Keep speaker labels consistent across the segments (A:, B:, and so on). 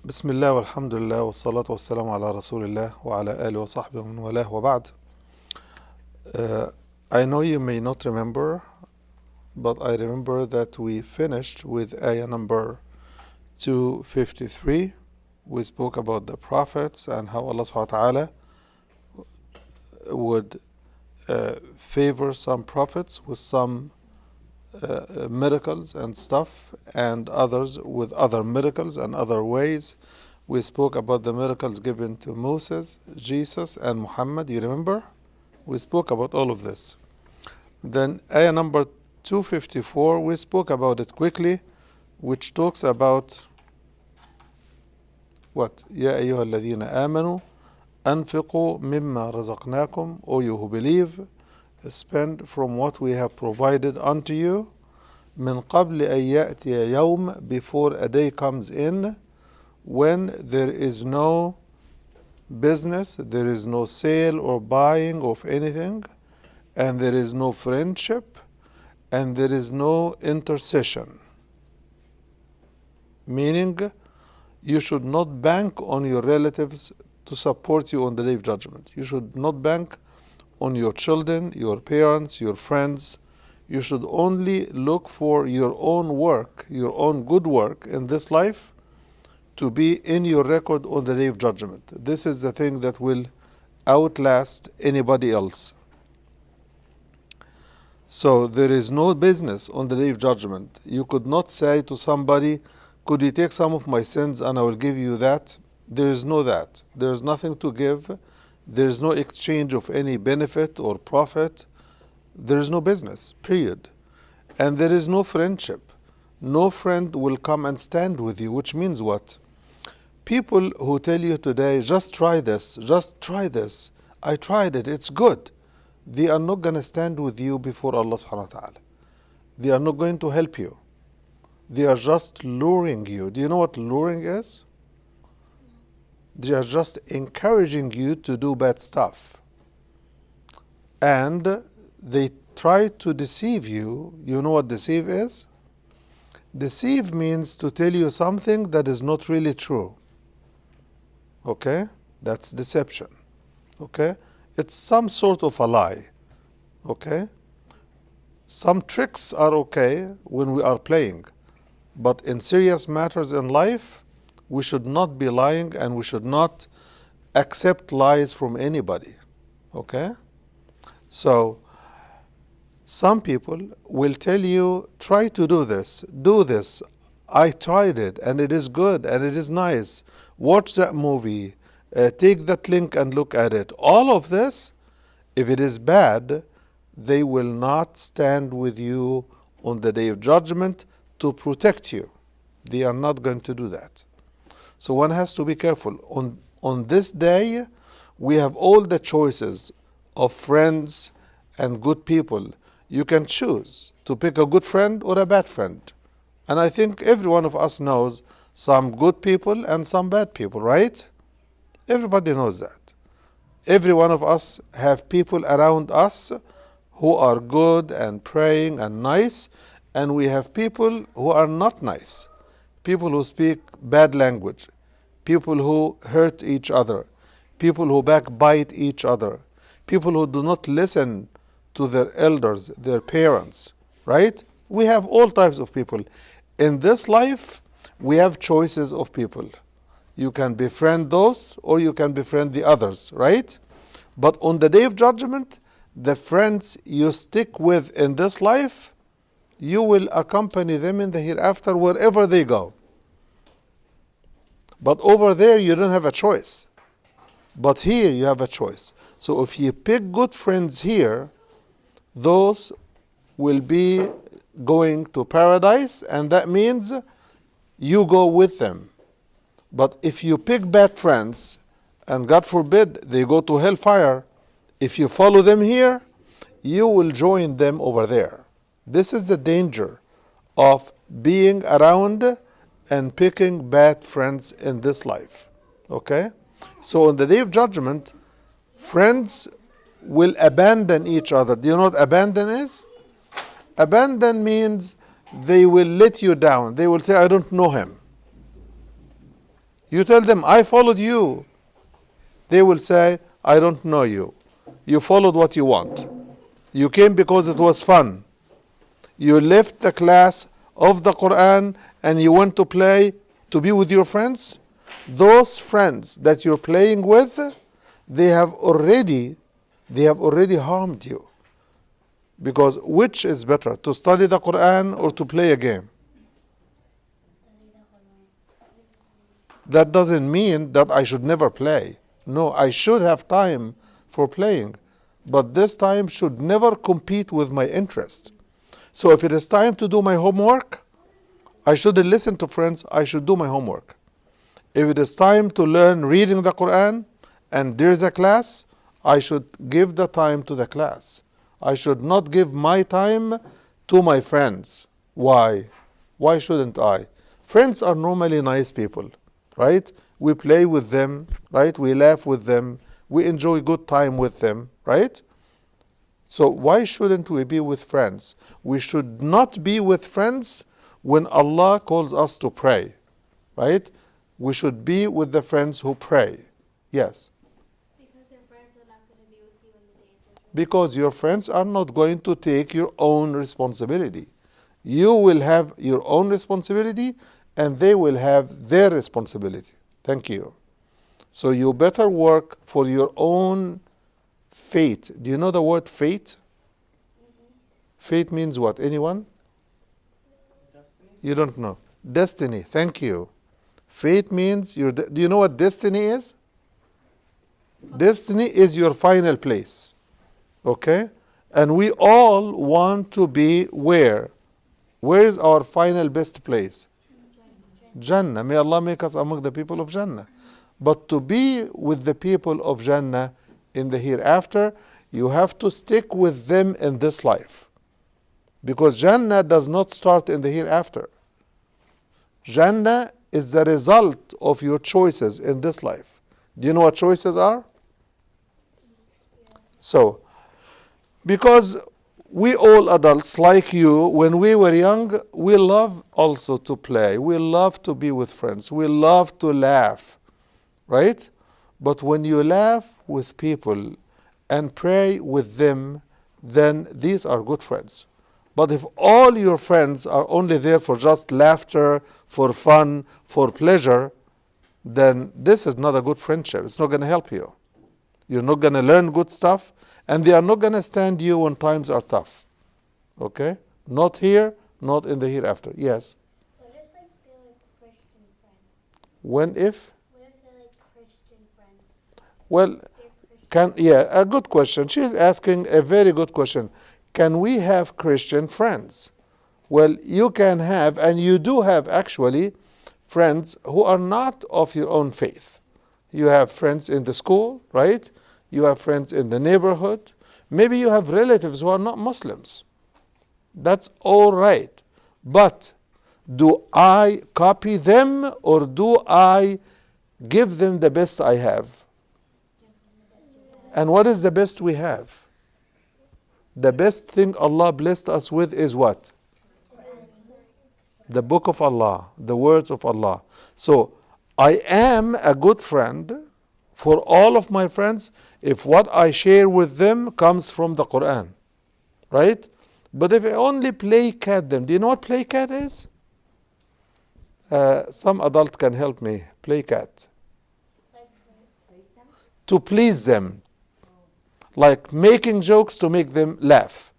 A: بسم الله والحمد لله والصلاة والسلام على رسول الله وعلى آله وصحبه ومن والاه وبعد. I know you may not remember, but I remember that we finished with ayah number 253. We spoke about the prophets and how Allah subhanahu wa ta'ala would favor some prophets with some miracles and stuff, and others with other miracles and other ways. We spoke about the miracles given to Moses, Jesus, and Muhammad. You remember? We spoke about all of this. Then ayah number 254, we spoke about it quickly, which talks about what? يا أيها الذين آمنوا أنفقوا مما رزقناكم. O you who believe, spend from what we have provided unto you. من قبل أن يأتي يوم, before a day comes in when there is no business, there is no sale or buying of anything, and there is no friendship, and there is no intercession. Meaning, you should not bank on your relatives to support you on the day of judgment. You should not bank on your children, your parents, your friends. You should only look for your own work, your own good work in this life to be in your record on the day of judgment. This is the thing that will outlast anybody else. So there is no business on the day of judgment. You could not say to somebody, could you take some of my sins and I will give you that? There is no that. There is nothing to give. There is no exchange of any benefit or profit. There is no business, period. And there is no friendship. No friend will come and stand with you, which means what? People who tell you today, just try this, just try this. I tried it, it's good. They are not going to stand with you before Allah subhanahu wa ta'ala. They are not going to help you. They are just luring you. Do you know what luring is? They are just encouraging you to do bad stuff. And they try to deceive you. You know what deceive is? Deceive means to tell you something that is not really true. Okay? That's deception. Okay? It's some sort of a lie. Okay? Some tricks are okay when we are playing. But in serious matters in life, we should not be lying and we should not accept lies from anybody. Okay? So, some people will tell you, try to do this, do this. I tried it and it is good and it is nice. Watch that movie. Take that link and look at it. All of this, if it is bad, they will not stand with you on the day of judgment to protect you. They are not going to do that. So one has to be careful. On this day, we have all the choices of friends and good people. You can choose to pick a good friend or a bad friend. And I think every one of us knows some good people and some bad people, right? Everybody knows that. Every one of us have people around us who are good and praying and nice, and we have people who are not nice. People who speak bad language, people who hurt each other, people who backbite each other, people who do not listen to their elders, their parents, right? We have all types of people. In this life, we have choices of people. You can befriend those or you can befriend the others, right? But on the day of judgment, the friends you stick with in this life, you will accompany them in the hereafter wherever they go. But over there, you don't have a choice. But here, you have a choice. So if you pick good friends here, those will be going to paradise, and that means you go with them. But if you pick bad friends, and God forbid, they go to hellfire, if you follow them here, you will join them over there. This is the danger of being around and picking bad friends in this life. Okay? So on the day of judgment, friends will abandon each other. Do you know what abandon is? Abandon means they will let you down. They will say, I don't know him. You tell them, I followed you. They will say, I don't know you. You followed what you want. You came because it was fun. You left the class of the Quran and you went to play to be with your friends. Those friends that you're playing with, they have already harmed you. Because which is better, to study the Quran or to play a game? That doesn't mean that I should never play. No, I should have time for playing. But this time should never compete with my interest. So if it is time to do my homework, I shouldn't listen to friends, I should do my homework. If it is time to learn reading the Quran and there's a class, I should give the time to the class. I should not give my time to my friends. Why? Why shouldn't I? Friends are normally nice people, right? We play with them, right? We laugh with them. We enjoy good time with them, right? So why shouldn't we be with friends? We should not be with friends when Allah calls us to pray, right? We should be with the friends who pray. Yes.
B: Because your friends are not going to be with you in the day of judgment.
A: Because your friends are not going to take your own responsibility. You will have your own responsibility and they will have their responsibility. Thank you. So you better work for your own fate. Do you know the word fate? Fate means what? Anyone?
C: Destiny?
A: You don't know. Destiny. Thank you. Fate means do you know what destiny is? Destiny is your final place. Okay? And we all want to be where? Where is our final best place? Jannah. May Allah make us among the people of Jannah. But to be with the people of Jannah in the hereafter, you have to stick with them in this life. Because Jannah does not start in the hereafter. Jannah is the result of your choices in this life. Do you know what choices are? So, because we all adults like you, when we were young, we love also to play. We love to be with friends. We love to laugh, right? But when you laugh with people and pray with them, then these are good friends. But if all your friends are only there for just laughter, for fun, for pleasure, then this is not a good friendship. It's not going to help you. You're not going to learn good stuff, and they are not going to stand you when times are tough. Okay? Not here, not in the hereafter. Yes?
B: What if like they're like Christian friends?
A: When if?
B: What if they're like Christian friends?
A: Well,
B: They're Christian.
A: a good question. She is asking a very good question. Can we have Christian friends? Well, you can have, and you do have actually, friends who are not of your own faith. You have friends in the school, right? You have friends in the neighborhood. Maybe you have relatives who are not Muslims. That's all right. But do I copy them or do I give them the best I have? And what is the best we have? The best thing Allah blessed us with is what? The book of Allah, the words of Allah. So I am a good friend for all of my friends if what I share with them comes from the Quran, right? But if I only placate them, do you know what placate is? Some adult can help me. Placate. To please them. Like making jokes to make them laugh.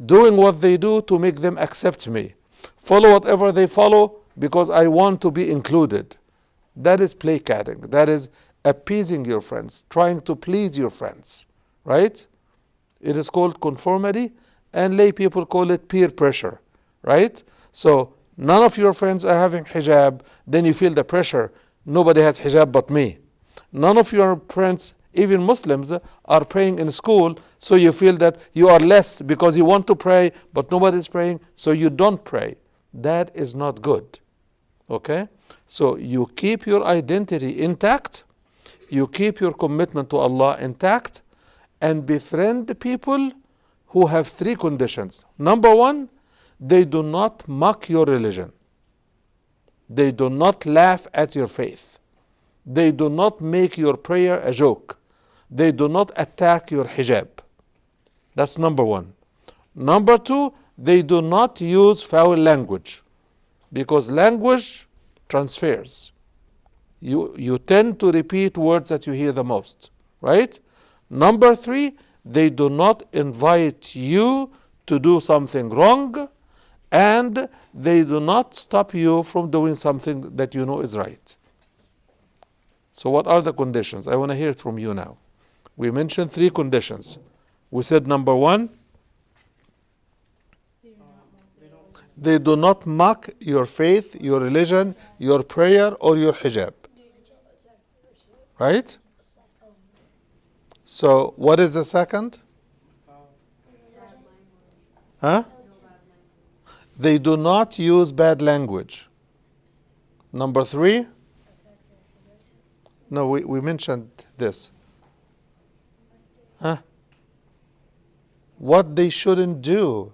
A: Doing what they do to make them accept me. Follow whatever they follow because I want to be included. That is placating. That is appeasing your friends. Trying to please your friends. Right? It is called conformity, and lay people call it peer pressure. Right? So none of your friends are having hijab, then you feel the pressure. Nobody has hijab but me. None of your friends, even Muslims, are praying in school, so you feel that you are less because you want to pray, but nobody is praying, so you don't pray. That is not good. Okay? So you keep your identity intact, you keep your commitment to Allah intact, and befriend people who have three conditions. Number one, they do not mock your religion. They do not laugh at your faith. They do not make your prayer a joke. They do not attack your hijab. That's number one. Number two, they do not use foul language, because language transfers. You tend to repeat words that you hear the most, right? Number three, they do not invite you to do something wrong, and they do not stop you from doing something that you know is right. So what are the conditions? I want to hear it from you now. We mentioned three conditions. We said number one, they do not mock your faith, your religion, your prayer, or your hijab. Right? So what is the second? Huh? They do not use bad language. Number three? No, we mentioned this. Huh? What they shouldn't do.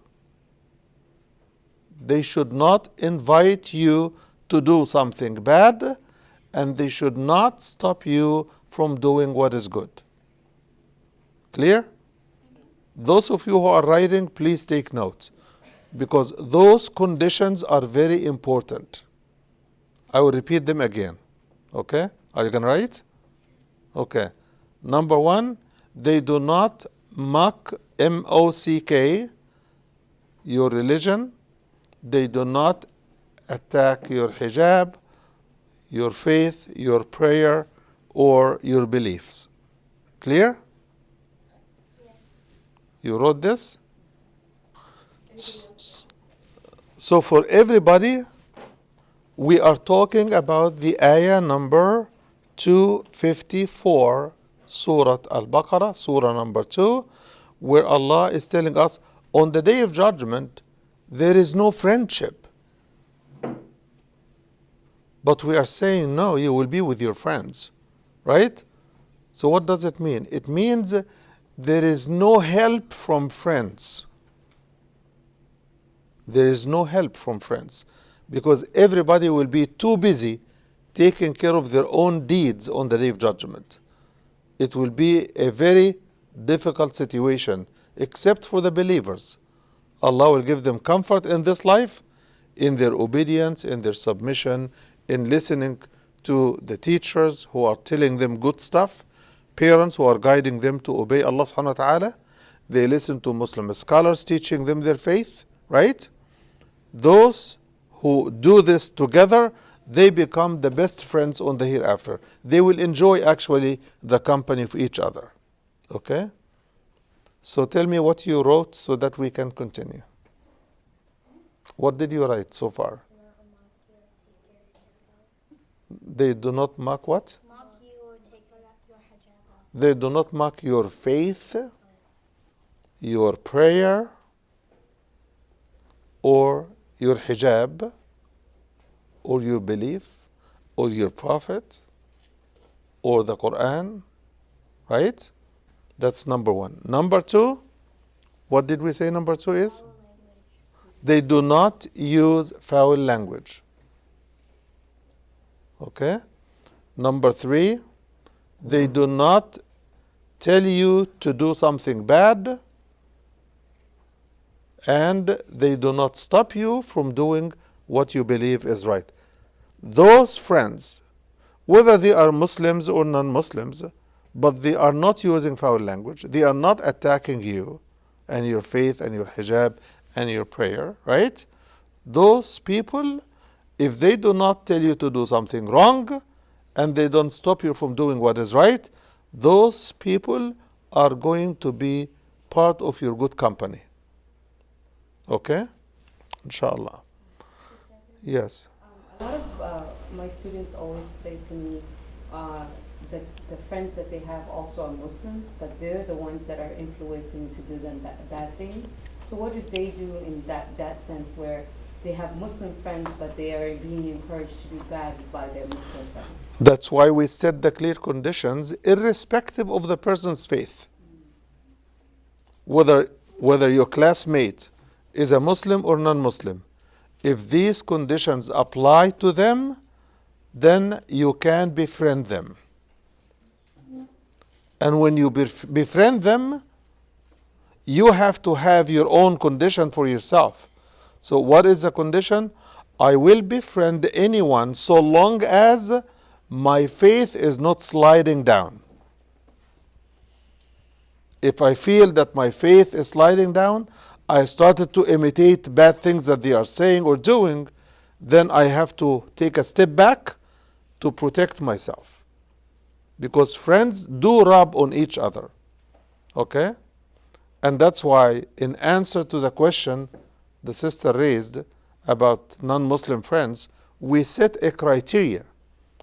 A: They should not invite you to do something bad, and they should not stop you from doing what is good. Clear? Those of you who are writing, please take note, because those conditions are very important. I will repeat them again. Okay? Are you going to write? Okay. Number one, they do not mock, M-O-C-K, your religion. They do not attack your hijab, your faith, your prayer, or your beliefs. Clear?
B: Yes.
A: You wrote this? So for everybody, we are talking about the ayah number 254, Surah Al-Baqarah, Surah number 2, where Allah is telling us, on the day of judgment, there is no friendship. But we are saying, no, you will be with your friends. Right? So what does it mean? It means there is no help from friends. There is no help from friends, because everybody will be too busy taking care of their own deeds on the day of judgment. It will be a very difficult situation, except for the believers. Allah will give them comfort in this life, in their obedience, in their submission, in listening to the teachers who are telling them good stuff, parents who are guiding them to obey Allah subhanahu wa ta'ala. They listen to Muslim scholars teaching them their faith, right? Those who do this together, they become the best friends on the hereafter. They will enjoy actually the company of each other. Okay? So tell me what you wrote so that we can continue. What did you write so far? They do not mock what?
B: Mock you or take your hijab off.
A: They do not mock your faith, your prayer, or your hijab, or your belief, or your prophet, or the Quran, right? That's number one. Number two, what did we say number two is? They do not use foul language. Okay? Number three, they do not tell you to do something bad, and they do not stop you from doing what you believe is right. Those friends, whether they are Muslims or non-Muslims, but they are not using foul language, they are not attacking you and your faith and your hijab and your prayer, right? Those people, if they do not tell you to do something wrong and they don't stop you from doing what is right, those people are going to be part of your good company. Okay? Inshallah. Yes.
D: A lot of my students always say to me that the friends that they have also are Muslims, but they're the ones that are influencing to do them bad things. So what do they do in that sense, where they have Muslim friends, but they are being encouraged to do bad by their Muslim friends?
A: That's why we set the clear conditions, irrespective of the person's faith. Whether your classmate is a Muslim or non-Muslim, if these conditions apply to them, then you can befriend them. And when you befriend them, you have to have your own condition for yourself. So what is the condition? I will befriend anyone so long as my faith is not sliding down. If I feel that my faith is sliding down, I started to imitate bad things that they are saying or doing, then I have to take a step back to protect myself. Because friends do rub on each other. Okay? And that's why, in answer to the question the sister raised about non-Muslim friends, we set a criteria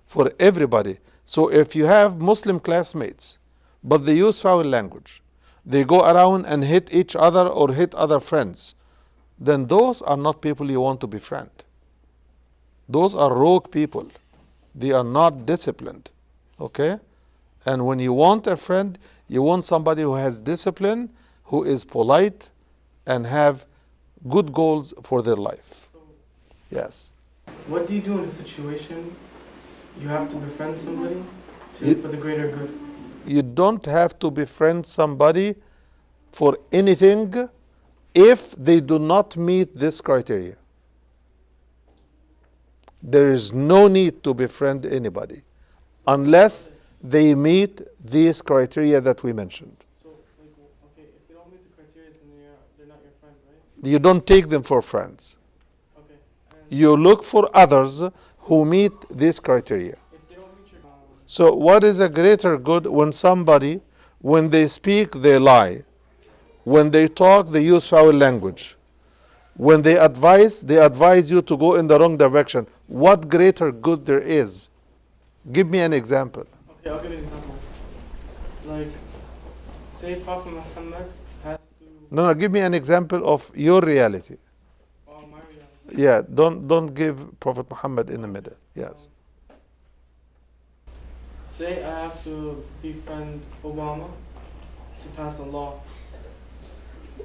A: for everybody. So if you have Muslim classmates, but they use foul language, they go around and hit each other or hit other friends, then those are not people you want to befriend. Those are rogue people. They are not disciplined. Okay? And when you want a friend, you want somebody who has discipline, who is polite, and have good goals for their life.
C: So,
A: Yes.
C: what do you do in a situation you have to befriend somebody for the greater good?
A: You don't have to befriend somebody for anything if they do not meet this criteria. There is no need to befriend anybody unless they meet these criteria that we mentioned.
C: So, like, okay, if they don't meet the criteria, then they're not your friend, right?
A: You don't take them for friends.
C: Okay. And
A: You look for others who meet this criteria.
C: if they don't meet your
A: So what is a greater good when somebody, when they speak, they lie. When they talk, they use foul language. When they advise you to go in the wrong direction. What greater good there is? Give me an example.
C: Okay, I'll give you an example. Like, say Prophet Muhammad has to.
A: No, give me an example of your reality.
C: Oh, my reality.
A: Yeah, don't give Prophet Muhammad in the middle. Yes.
C: Say I have to befriend Obama to pass a law.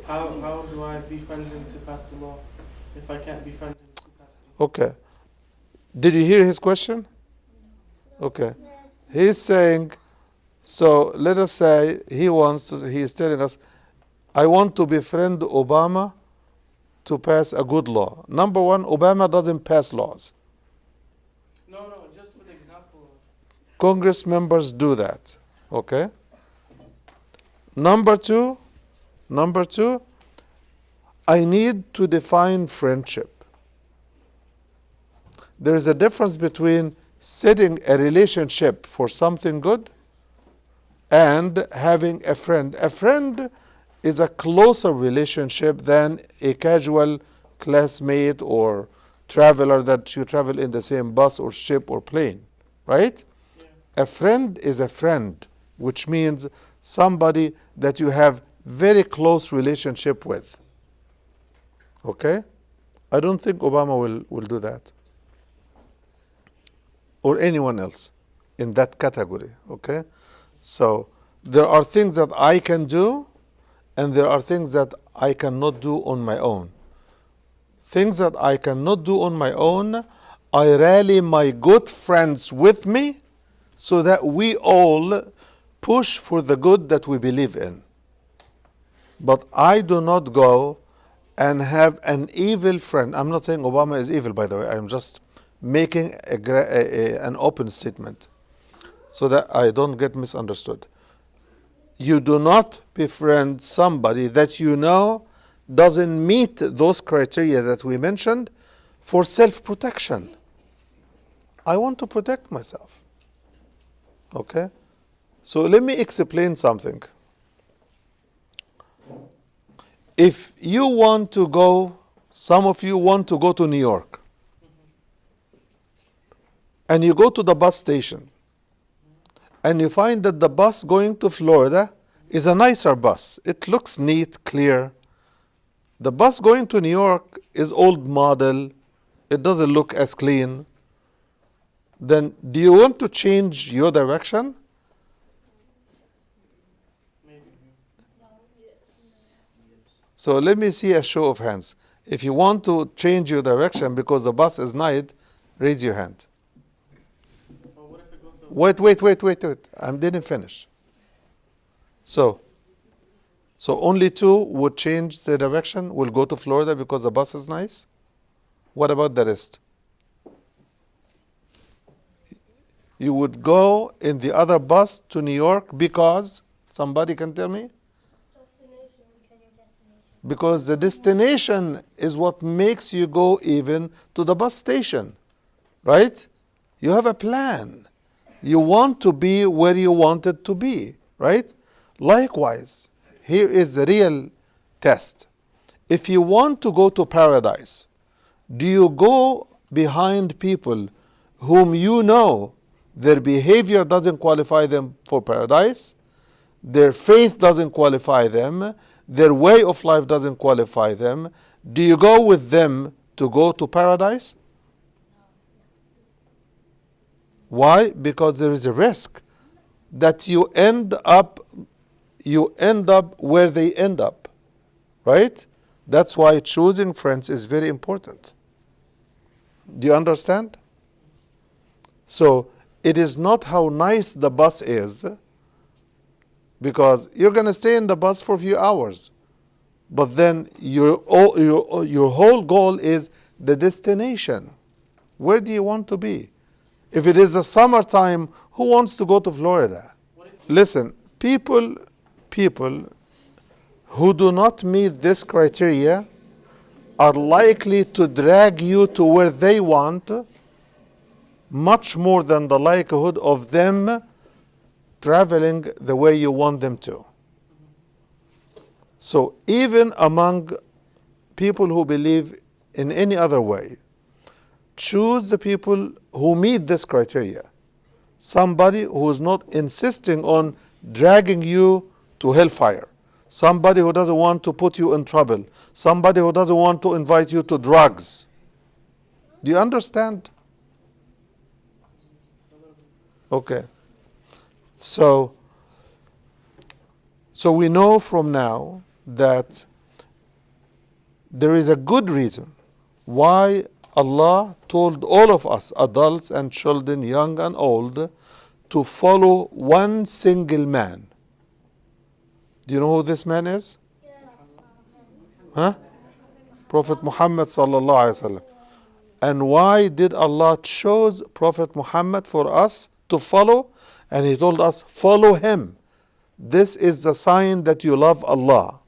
C: How do I befriend him to pass the law if I can't befriend him to pass the law?
A: Okay. Did you hear his question? Okay. He's saying, so let us say he's telling us, I want to befriend Obama to pass a good law. Number one, Obama doesn't pass laws.
C: No, just for the example.
A: Congress members do that. Okay? Number two, I need to define friendship. There is a difference between setting a relationship for something good and having a friend. A friend is a closer relationship than a casual classmate or traveler that you travel in the same bus or ship or plane, right?
C: Yeah.
A: A friend is a friend, which means somebody that you have very close relationship with. Okay? I don't think Obama will do that. Or anyone else in that category. Okay? So there are things that I can do and there are things that I cannot do on my own. Things that I cannot do on my own, I rally my good friends with me so that we all push for the good that we believe in. But I do not go and have an evil friend. I'm not saying Obama is evil, by the way. I'm just making an open statement so that I don't get misunderstood. You do not befriend somebody that you know doesn't meet those criteria that we mentioned for self-protection. I want to protect myself. Okay? So let me explain something. If you want to go, some of you want to go to New York, and you go to the bus station, and you find that the bus going to Florida is a nicer bus. It looks neat, clear. The bus going to New York is old model. It doesn't look as clean. Then do you want to change your direction?
C: Maybe.
A: So let me see a show of hands. If you want to change your direction because the bus is nice, raise your hand. Wait. I didn't finish. So only two would change the direction, will go to Florida because the bus is nice? What about the rest? You would go in the other bus to New York because, somebody can tell me? Because the destination is what makes you go even to the bus station, right? You have a plan. You want to be where you wanted to be, right? Likewise, here is the real test. If you want to go to paradise, do you go behind people whom you know their behavior doesn't qualify them for paradise, their faith doesn't qualify them, their way of life doesn't qualify them? Do you go with them to go to paradise? Why? Because there is a risk that you end up where they end up, right? That's why choosing friends is very important. Do you understand? So it is not how nice the bus is, because you're going to stay in the bus for a few hours, but then your whole goal is the destination. Where do you want to be? If it is the summertime, who wants to go to Florida? Listen, people who do not meet this criteria are likely to drag you to where they want much more than the likelihood of them traveling the way you want them to. So even among people who believe in any other way, choose the people who meet this criteria. Somebody who is not insisting on dragging you to hellfire. Somebody who doesn't want to put you in trouble. Somebody who doesn't want to invite you to drugs. Do you understand? Okay. So we know from now that there is a good reason why Allah told all of us, adults and children, young and old, to follow one single man. Do you know who this man is? Huh? Prophet Muhammad sallallahu alaihi wasallam. And why did Allah choose Prophet Muhammad for us to follow? And He told us, follow him. This is the sign that you love Allah.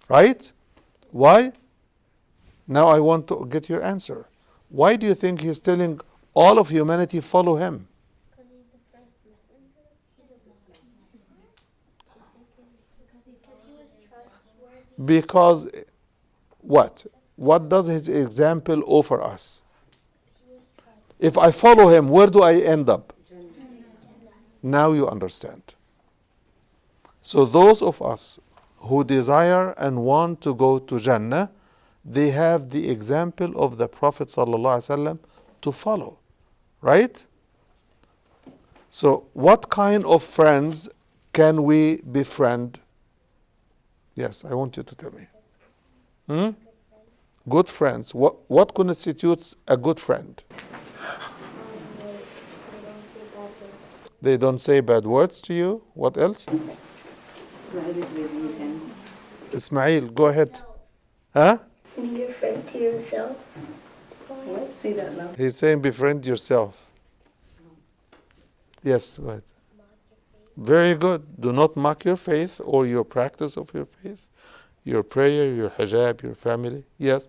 A: Right? Why? Now I want to get your answer. Why do you think He's telling all of humanity follow him?
B: Because he's the first messenger. Because he was trustworthy.
A: Because what? What does his example offer us?
B: He was trustworthy.
A: If I follow him, where do I end up? Now you understand. So those of us who desire and want to go to Jannah, they have the example of the Prophet ﷺ to follow. Right? So what kind of friends can we befriend? Yes, I want you to tell me. Good friends. What constitutes a good friend? They don't say bad words to you. What else?
D: Ismail is raising his hand.
A: Ismail, go ahead. Huh?
B: Be a friend to yourself.
D: What? Say that loud.
A: He's saying befriend yourself. Yes, go ahead. Very good. Do not mock your faith or your practice of your faith, your prayer, your hijab, your family. Yes?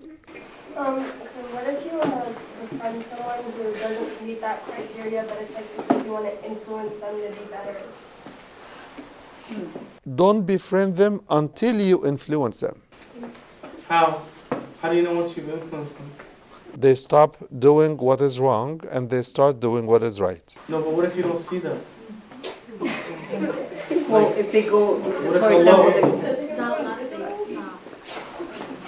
E: What if you befriend someone who doesn't meet that criteria, but it's like because you want to influence them to be better?
A: Don't befriend them until you influence them.
C: How? How do you know once you've influenced them?
A: They stop doing what is wrong and they start doing what is right.
C: No, but what if you don't see them?
D: Well, if they go,
C: What if
D: for
C: Allah-
D: example,
B: Stop laughing. Stop.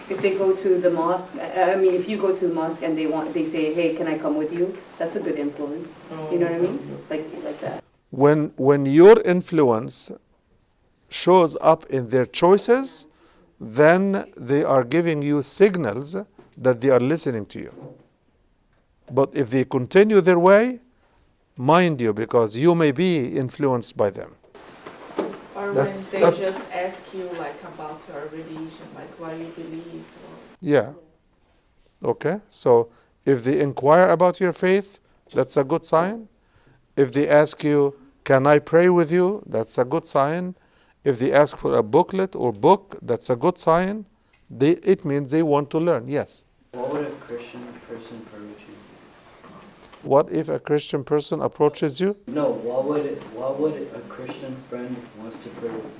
D: if they go to the mosque, I mean, if you go to the mosque and they say, hey, can I come with you? That's a good influence. You know what I mean? Like that.
A: When your influence shows up in their choices, then they are giving you signals that they are listening to you. But if they continue their way, mind you, because you may be influenced by them.
F: Or
A: That's-
F: when they
A: that-
F: just ask you like about your religion, like why you believe.
A: Yeah. Okay, so if they inquire about your faith, that's a good sign. If they ask you, can I pray with you? That's a good sign. If they ask for a booklet or book, that's a good sign. It means they want to learn, yes.
G: What would a Christian person approach you?
A: What if a Christian person approaches you?
G: No, what would a Christian friend wants to pray with you?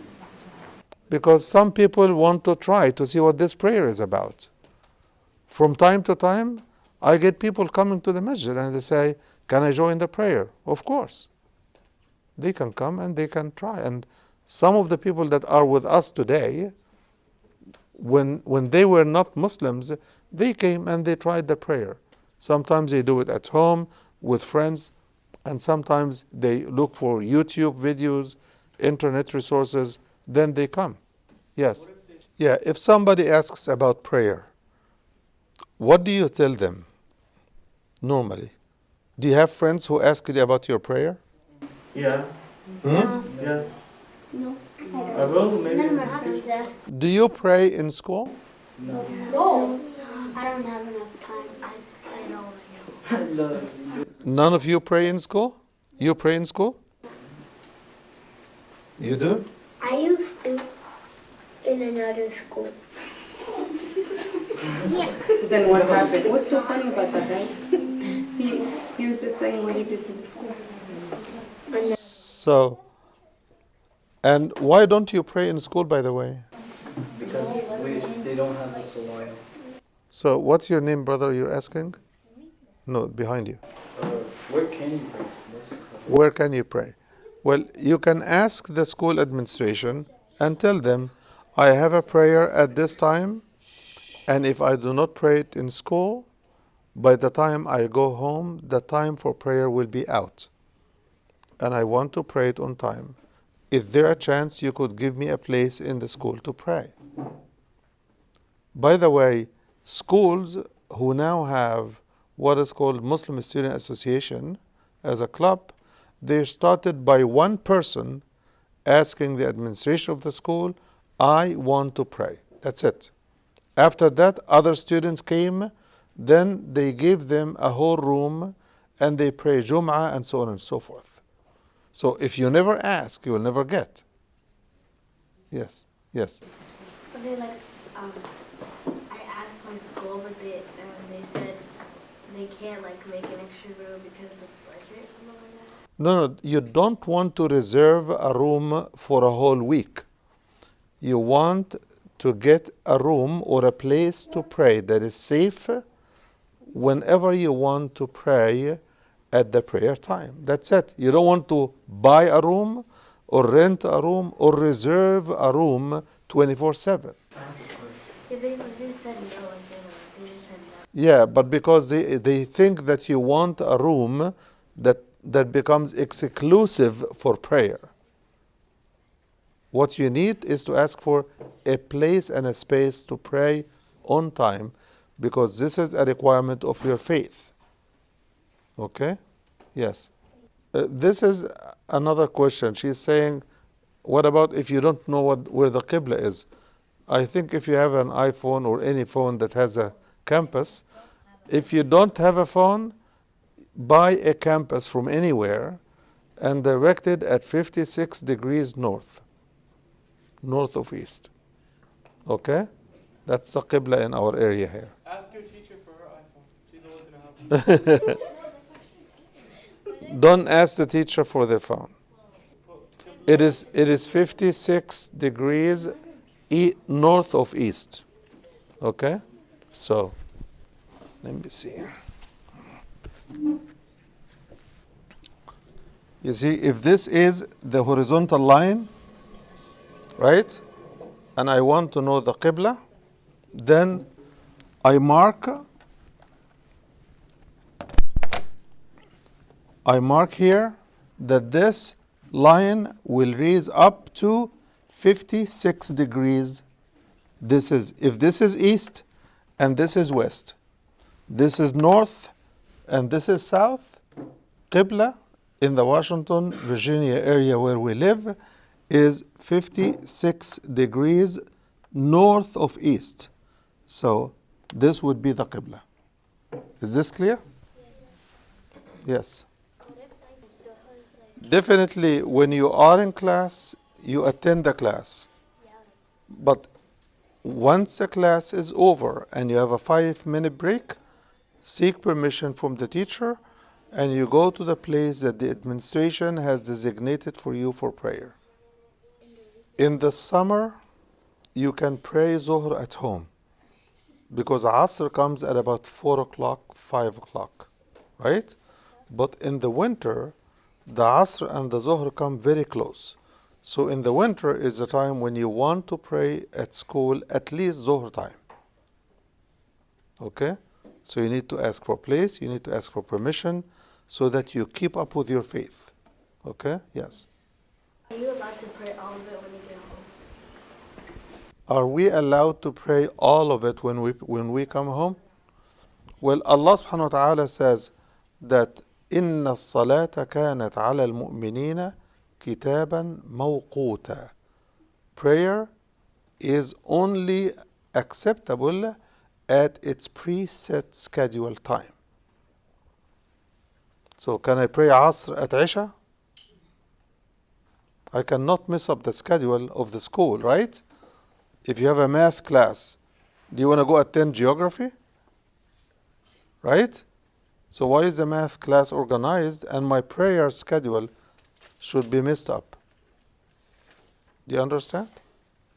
A: Because some people want to try to see what this prayer is about. From time to time, I get people coming to the masjid and they say, can I join the prayer? Of course. They can come and they can try. And some of the people that are with us today, when they were not Muslims, they came and they tried the prayer. Sometimes they do it at home with friends, and sometimes they look for YouTube videos, internet resources, then they come. Yes. Yeah, if somebody asks about prayer, what do you tell them normally? Do you have friends who ask you about your prayer?
C: Yeah.
A: Hmm?
C: Yes.
B: No.
C: I will maybe.
B: None of my friends ask.
A: Do you pray in school?
G: No.
B: No. I don't have enough time. I don't.
G: No.
A: None of you pray in school? You pray in school? You do?
B: I used to in another school.
D: Then what happened? What's so funny about that, guys? He was just saying what he did to the school.
A: So, and why don't you pray in school, by the way?
G: Because they don't have a salaya.
A: So, what's your name, brother, you're asking? No, behind you.
G: Where can you pray? That's the question.
A: Where can you pray? Well, you can ask the school administration and tell them, I have a prayer at this time, and if I do not pray it in school, by the time I go home, the time for prayer will be out. And I want to pray it on time. Is there a chance you could give me a place in the school to pray? By the way, schools who now have what is called Muslim Student Association as a club, they started by one person asking the administration of the school, I want to pray. That's it. After that, other students came, then they gave them a whole room and they pray Jum'ah and so on and so forth. So if you never ask, you will never get. Yes, yes.
B: But they I asked my school, but they said they can't make an extra room because of the budget or something like that.
A: No, you don't want to reserve a room for a whole week. You want to get a room or a place to pray that is safe whenever you want to pray at the prayer time. That's it. You don't want to buy a room or rent a room or reserve a room 24/7.
B: Yeah, they just said no. They just said no.
A: Yeah, but because they think that you want a room that becomes exclusive for prayer. What you need is to ask for a place and a space to pray on time, because this is a requirement of your faith. Okay? Yes. This is another question. She's saying, what about if you don't know where the Qibla is? I think if you have an iPhone or any phone that has a compass, if you don't have a phone, buy a compass from anywhere and direct it at 56 degrees north of east. Okay? That's the Qibla in our area here.
C: Ask your teacher for her iPhone. She's always gonna help you.
A: Don't ask the teacher for their phone. It is 56 degrees north of east. Okay? So, let me see. You see, if this is the horizontal line, right? And I want to know the Qibla, then I mark here that this line will raise up to 56 degrees. If this is east and this is west, this is north and this is south, Qibla in the Washington, Virginia area where we live is 56 degrees north of east. So this would be the Qibla. Is this clear? Yes.
B: What if like Dhuhr is like
A: Definitely when you are in class, you attend the class.
B: yeah,
A: But once the class is over and you have a 5-minute break, seek permission from the teacher and you go to the place that the administration has designated for you for prayer. In the summer, you can pray Zuhr at home because Asr comes at about 4 o'clock, 5 o'clock, right? But in the winter, the Asr and the Zuhr come very close. So in the winter is the time when you want to pray at school at least Zuhr time. Okay? So you need to ask for place, you need to ask for permission so that you keep up with your faith. Okay? Yes.
B: are you allowed to pray all of it when you get home?
A: Are we allowed to pray all of it when we come home? Well, Allah subhanahu wa ta'ala says that إن الصلاة كانت على المؤمنين كتابا موقوتا. Prayer is only acceptable at its preset schedule time. So can I pray Asr at Isha? I cannot mess up the schedule of the school, right? If you have a math class, do you want to go attend geography? Right? So why is the math class organized and my prayer schedule should be messed up? Do you understand?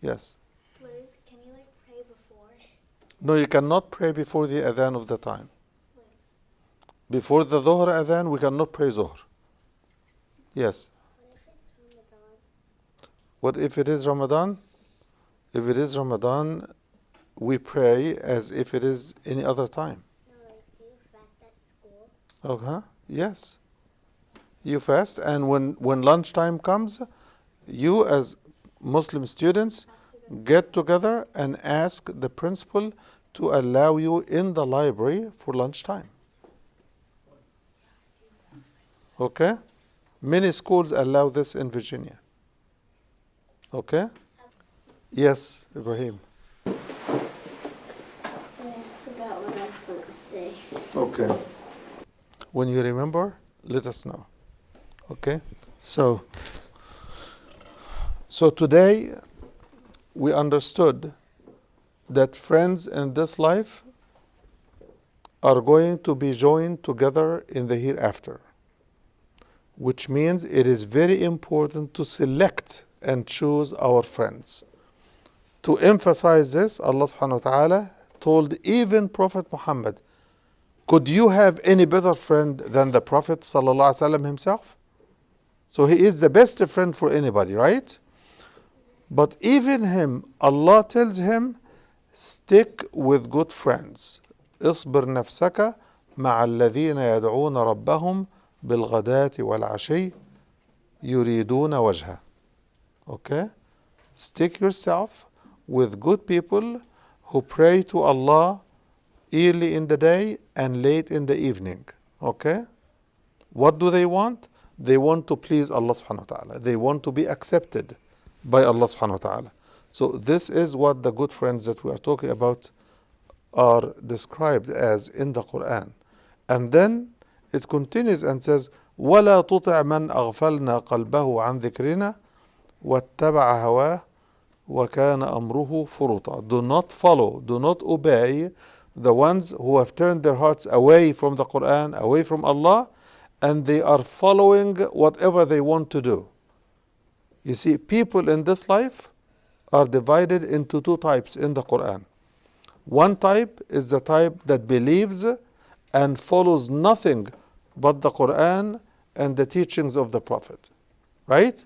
A: Yes.
B: What if, can you like pray before?
A: No, you cannot pray before the adhan of the time. Before the Dhuhr adhan, we cannot pray Zuhr. Yes.
B: What if it's Ramadan?
A: What if it is Ramadan? If it is Ramadan, we pray as if it is any other time.
B: No, like do you fast at school?
A: Okay. Yes. You fast, and when lunchtime comes, you as Muslim students get together and ask the principal to allow you in the library for lunchtime. Okay? Many schools allow this in Virginia. Okay? Yes, Ibrahim.
B: I forgot what I was going to say.
A: Okay. When you remember, let us know. Okay? So today we understood that friends in this life are going to be joined together in the hereafter, which means it is very important to select and choose our friends. To emphasize this, Allah subhanahu wa ta'ala told even Prophet Muhammad, could you have any better friend than the Prophet sallallahu alaihi wasallam himself? So he is the best friend for anybody, right? But even him, Allah tells him, stick with good friends. اصبر نفسك مع الذين يدعون ربهم بالغداة والعشي يريدون وجهه. Okay? Stick yourself with good people who pray to Allah early in the day and late in the evening. Okay? What do they want? They want to please Allah subhanahu wa ta'ala. They want to be accepted by Allah subhanahu wa ta'ala. So this is what the good friends that we are talking about are described as in the Quran. And then it continues and says, وَلَا تُطِعْ مَنْ أَغْفَلْنَا قَلْبَهُ عَنْ ذِكْرِنَا وَاتَّبَعَ هَوَاهُ وَكَانَ أَمْرُهُ فُرُطًا. Do not follow, do not obey the ones who have turned their hearts away from the Quran, away from Allah, and they are following whatever they want to do. You see, people in this life are divided into two types in the Quran. One type is the type that believes and follows nothing but the Quran and the teachings of the Prophet. Right?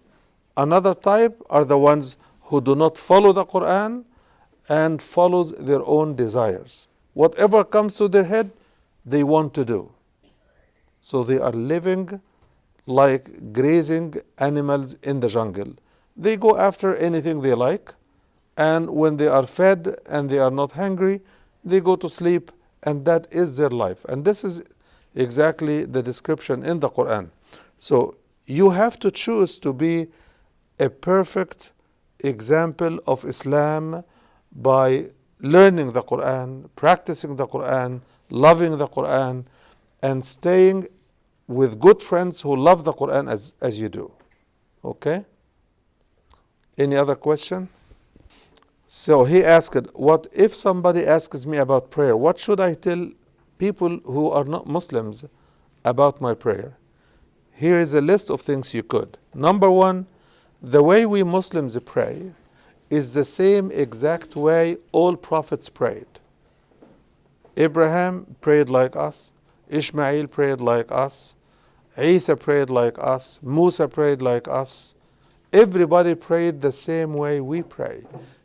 A: Another type are the ones who do not follow the Quran and follows their own desires. Whatever comes to their head, they want to do. So they are living like grazing animals in the jungle. They go after anything they like, and when they are fed and they are not hungry, they go to sleep, and that is their life. And this is exactly the description in the Quran. So you have to choose to be a perfect example of Islam by learning the Quran, practicing the Quran, loving the Quran, and staying with good friends who love the Quran as you do. Okay? Any other question? So he asked, what if somebody asks me about prayer? What should I tell people who are not Muslims about my prayer? Here is a list of things you could. Number one, the way we Muslims pray is the same exact way all prophets prayed. Abraham prayed like us, Ishmael prayed like us, Isa prayed like us, Musa prayed like us. Everybody prayed the same way we pray.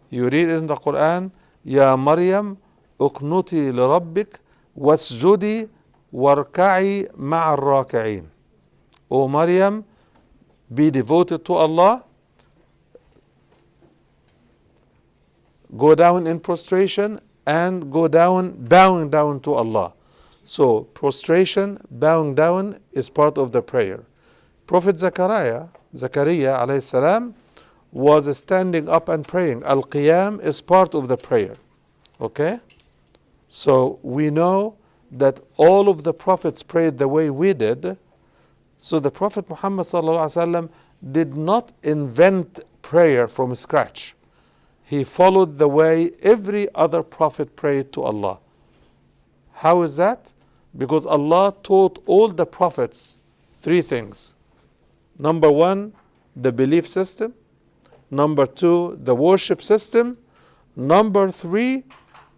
A: You read in the Quran, Ya Maryam, uqnuti li rabbik, wasjudi warka'i ma'ar raka'in. O Maryam, be devoted to Allah, go down in prostration, and go down, bowing down to Allah. So prostration, bowing down is part of the prayer. Prophet Zakaria alayhi salam, was standing up and praying. Al-Qiyam is part of the prayer. Okay? So we know that all of the prophets prayed the way we did. So the Prophet Muhammad sallallahu alaihi wasallam did not invent prayer from scratch. He followed the way every other prophet prayed to Allah. How is that? Because Allah taught all the prophets three things. Number one, the belief system. Number two, the worship system. Number three,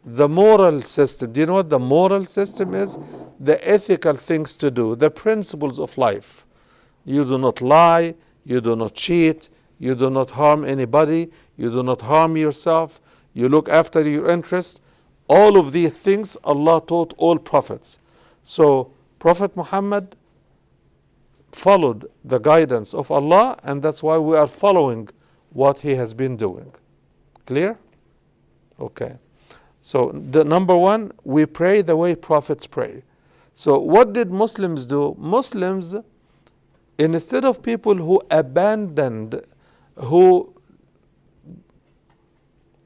A: the moral system. Do you know what the moral system is? The ethical things to do, the principles of life. You do not lie, you do not cheat, you do not harm anybody, you do not harm yourself, you look after your interests. All of these things Allah taught all prophets. So Prophet Muhammad followed the guidance of Allah, and that's why we are following what he has been doing. Clear? Okay. So the number one, we pray the way prophets pray. So what did Muslims do? Muslims, instead of people who abandoned, who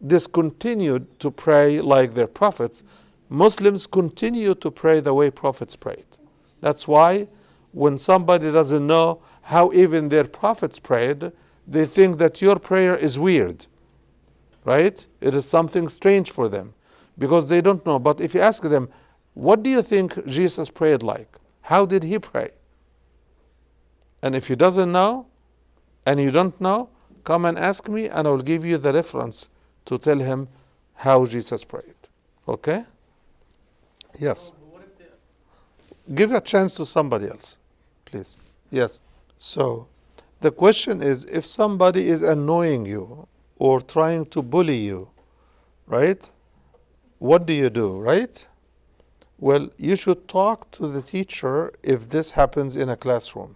A: discontinued to pray like their prophets, Muslims continue to pray the way prophets prayed. That's why when somebody doesn't know how even their prophets prayed, they think that your prayer is weird, right? It is something strange for them because they don't know. But if you ask them, what do you think Jesus prayed like? How did he pray? And if he doesn't know and you don't know, come and ask me and I will give you the reference to tell him how Jesus prayed. Okay? Yes. Give a chance to somebody else, please. Yes. So the question is, if somebody is annoying you or trying to bully you, right? What do you do, right? Well, you should talk to the teacher if this happens in a classroom.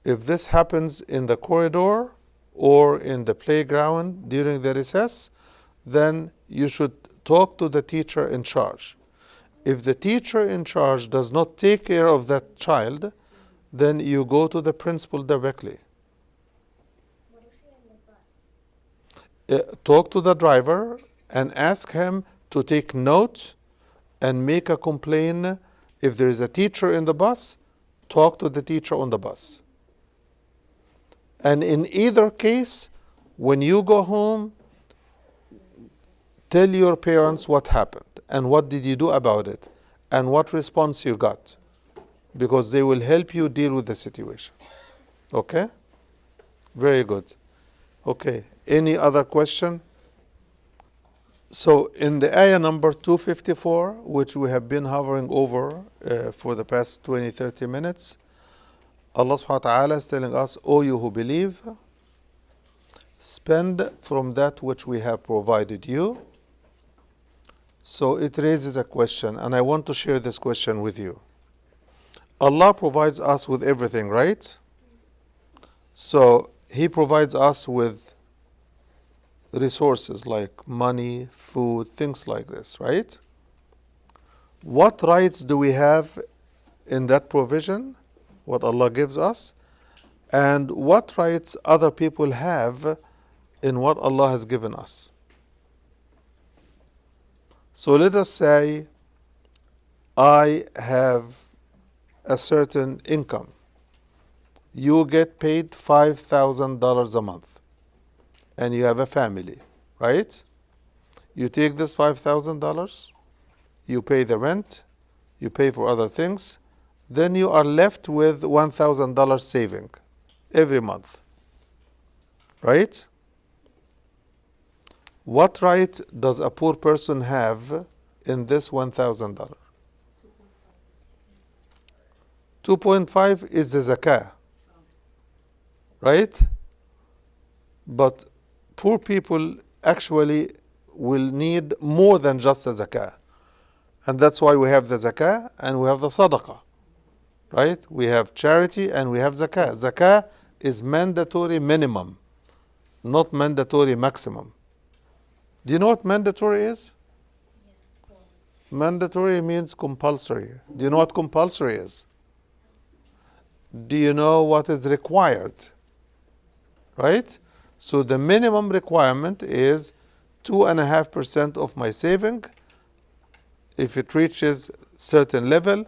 A: If this happens in the corridor or in the playground during the recess, then you should talk to the teacher in charge. If the teacher in charge does not take care of that child, then you go to the principal directly.
B: What if you're in the bus?
A: Talk to the driver and ask him to take note and make a complaint. If there is a teacher in the bus, talk to the teacher on the bus. And in either case, when you go home, tell your parents what happened and what did you do about it and what response you got, because they will help you deal with the situation. Okay? Very good. Okay. Any other question? So in the ayah number 254, which we have been hovering over for the past 20-30 minutes, Allah subhanahu wa ta'ala is telling us, O you who believe, spend from that which we have provided you. So it raises a question, and I want to share this question with you. Allah provides us with everything, right? So He provides us with resources like money, food, things like this, right? What rights do we have in that provision? what Allah gives us, and what rights other people have in what Allah has given us. So let us say I have a certain income. You get paid $5,000 a month, and you have a family, right? You take this $5,000, you pay the rent, you pay for other things, then you are left with $1,000 saving every month, right? What right does a poor person have in this $1,000? 2.5 is the zakah, right? But poor people actually will need more than just the zakah. And that's why we have the zakah and we have the sadaqah, right? We have charity and we have zakah. Zakah is mandatory minimum, not mandatory maximum. Do you know what mandatory is? Mandatory means compulsory. Do you know what compulsory is? Do you know what is required? Right? So the minimum requirement is 2.5% of my saving. If it reaches certain level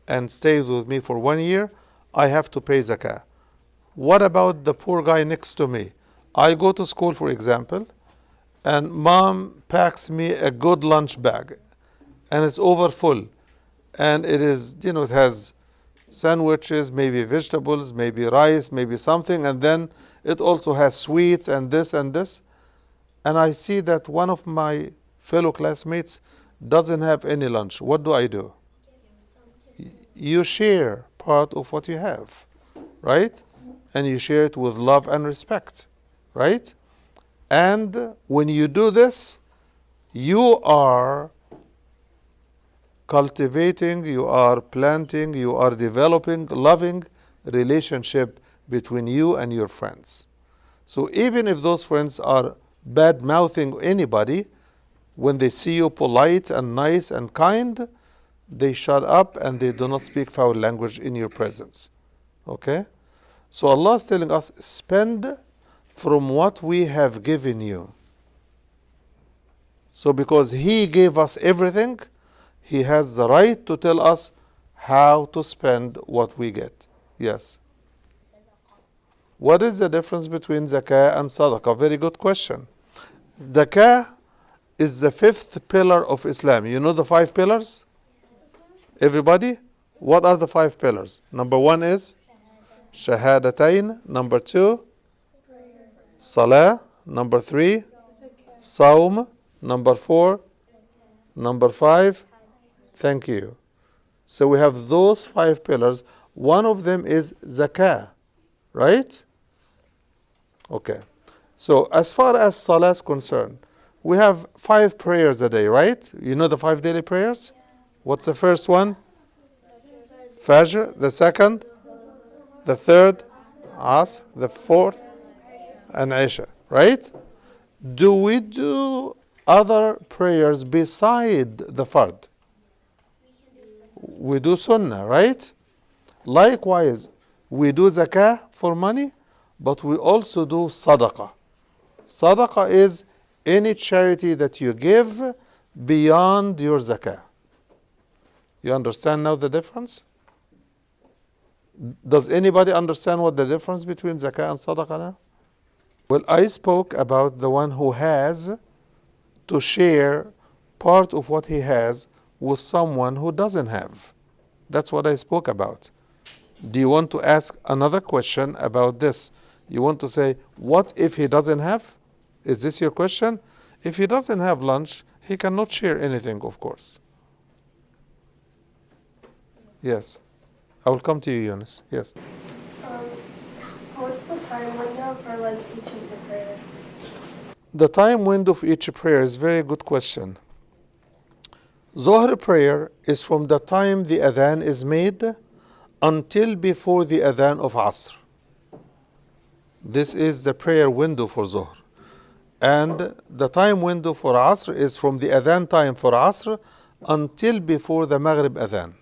A: and stays with me for 1 year, I have to pay zakah. What about the poor guy next to me? I go to school, for example, and mom packs me a good lunch bag, and it's over full, and it is, it has sandwiches, maybe vegetables, maybe rice, maybe something, and then it also has sweets and this and this. And I see that one of my fellow classmates doesn't have any lunch. What do? You share part of what you have, right? And you share it with love and respect, right? And when you do this, you are cultivating, you are planting, you are developing loving relationship between you and your friends. So even if those friends are bad mouthing anybody, when they see you polite and nice and kind, they shut up and they do not speak foul language in your presence. Okay? So Allah is telling us, spend from what we have given you. So because He gave us everything, He has the right to tell us how to spend what we get. Yes. What is the difference between zakah and sadaqah? Very good question. Zakah is the 5th pillar of Islam. You know the 5 pillars? Everybody? What are the 5 pillars? Number 1 is Shahadatain. Number 2, Salah. Number 3, Sawm. Number 4, number 5, thank you. So we have those 5 pillars. One of them is zakah, right? Okay. So as far as salah is concerned, we have 5 prayers a day, right? You know the 5 daily prayers? What's the first one? Fajr. The second? The third? Asr. The fourth? And Isha, right? Do we do other prayers beside the fard? We do sunnah, right? Likewise, we do zakah for money, but we also do sadaqah. Sadaqah is any charity that you give beyond your zakah. You understand now the difference? Does anybody understand what the difference between zakah and sadaqah now? Well, I spoke about the one who has to share part of what he has with someone who doesn't have. That's what I spoke about. Do you want to ask another question about this? You want to say, what if he doesn't have? Is this your question? If he doesn't have lunch, he cannot share anything, of course. Yes. I will come to you, Yunus. Yes.
E: What's the time window for each of the prayers?
A: The time window of each prayer is a very good question. Zohar prayer is from the time the adhan is made until before the adhan of Asr. This is the prayer window for Zohar. And the time window for Asr is from the adhan time for Asr until before the Maghrib adhan.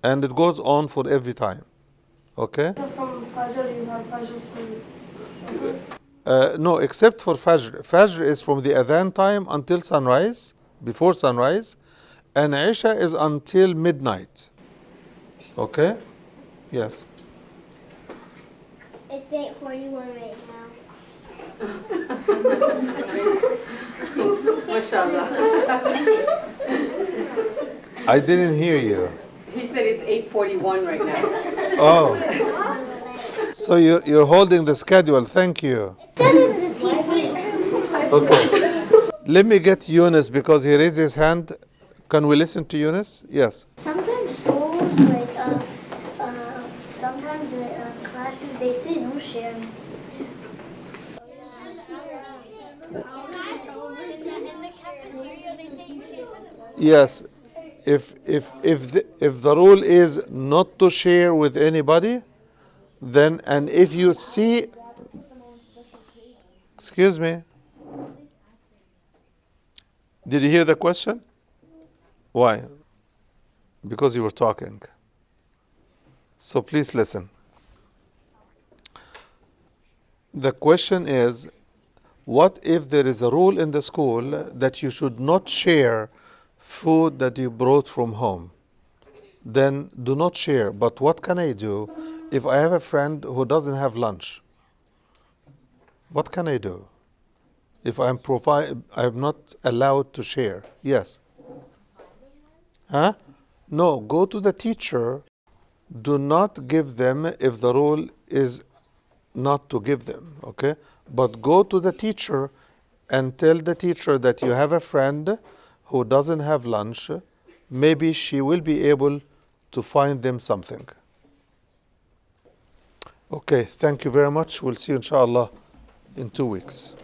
A: and it goes on for every time. Okay?
E: So from Fajr, you have Fajr to...
A: No, except for Fajr. Fajr is from the Adhan time until sunrise, before sunrise, and Isha is until midnight. Okay? Yes.
B: It's 8:41 right now.
D: Mashallah.
A: I didn't hear you.
D: He said it's 8:41 right now.
A: Oh. So you're holding the schedule. Thank you.
B: It's on the TV.
A: Okay. Let me get Yunus because he raised his hand. Can we listen to Yunus? Yes.
B: Sometimes schools, like, sometimes classes, they say no sharing.
A: Yes. If the rule is not to share with anybody, then, and if you see, excuse me, did you hear the question? Why? Because you were talking. So please listen. The question is, what if there is a rule in the school that you should not share food that you brought from home? Then do not share. But what can I do if I have a friend who doesn't have lunch? What can I do if I'm not allowed to share? Yes. Huh? No, go to the teacher. Do not give them if the rule is not to give them, okay? But go to the teacher and tell the teacher that you have a friend who doesn't have lunch. Maybe she will be able to find them something. Okay, thank you very much. We'll see you inshallah in 2 weeks.